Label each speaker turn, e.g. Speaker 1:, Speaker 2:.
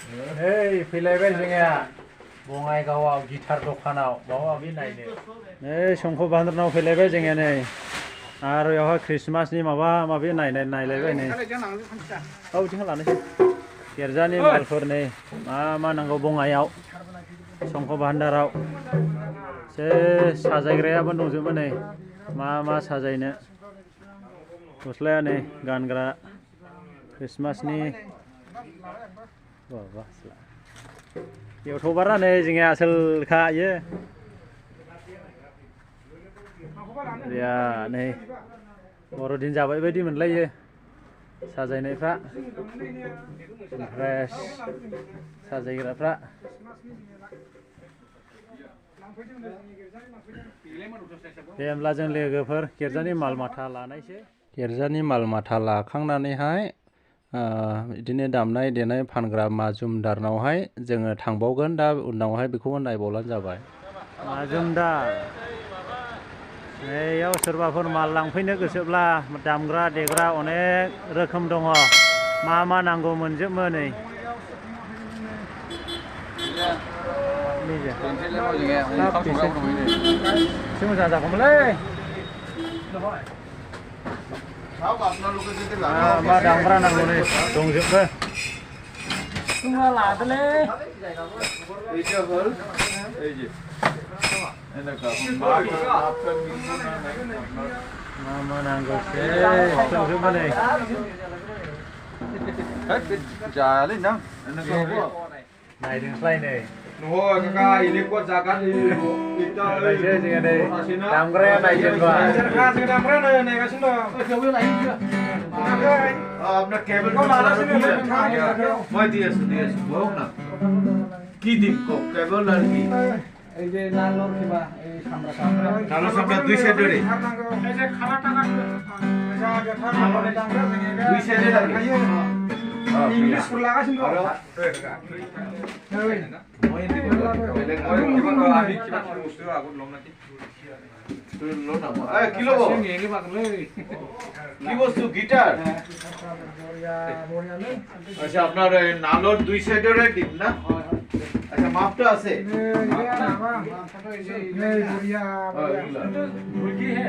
Speaker 1: Hei, fैलायबाय जोंनिया बङाइगावआव guitar दखानाव माबा माबि नायनो। नै संख' बान्द्रानाव फैलायबाय जोंनिया नै आरो बेवहाय ख्रिस्टमासनि माबा माबि नायलायबाय नै। औ बिथिं लानोसै गिर्जानि मालफोर नै मा नांगौ बङाइआव संख' बान्दाराव से साजायग्रायाबो दंजोबो नै मा साजायनो गस्लाया नै गानग्रा ख्रिस्टमासनि इउटुबारा नै जोंनिया आसोलखा इयो या नै बर'दिन जाबाय बायदि मोनलायो साजायनायफ्रा ओमफ्राय साजायग्राफ्रा दे होमब्ला जों लोगोफोर गिर्जानि माल माथा लानायसै गिर्जानि माल माथा लाखांनानैहाय बिदिनो दामनाय देनाय फानग्रा माजुमदारनावहाय जोङो थांबावगोन दा उनावहाय बेखौबो नायबावब्लानो जाबाय माजुमदार नैयाव सोरबाफोर माल लांफैनो गोसोब्ला दामग्रा देग्रा अनेक रोखोम दङ मा नांगौ मोनजोबो नै एसे मोजां जागौमोनलै मा दामग्रा नांगौ नै दंजोबो जोंहा लादोलै मा नांगौसै दंजोबो नै
Speaker 2: जायालै नों
Speaker 1: नायदोंस्लाय नै
Speaker 2: Ôi kakak ini kuat zakat ini.
Speaker 1: Damgraya naikkan
Speaker 2: damgraya naik kasih dong. Kabel lain juga. Apna kabel kau mana sih ni? Mau dia bawa na. Kidim kau kabel lagi.
Speaker 3: Ini nalor kiba, samra.
Speaker 2: Kalau sampai 200 deh.
Speaker 3: Ini khala taka. Ini
Speaker 2: 200 lagi.
Speaker 3: English pun laga sih dong.
Speaker 2: বস্তু guitar আচ্ছা আপনার নালোর দুই সাইডের deep না আচ্ছা মাপটা আছে
Speaker 3: ये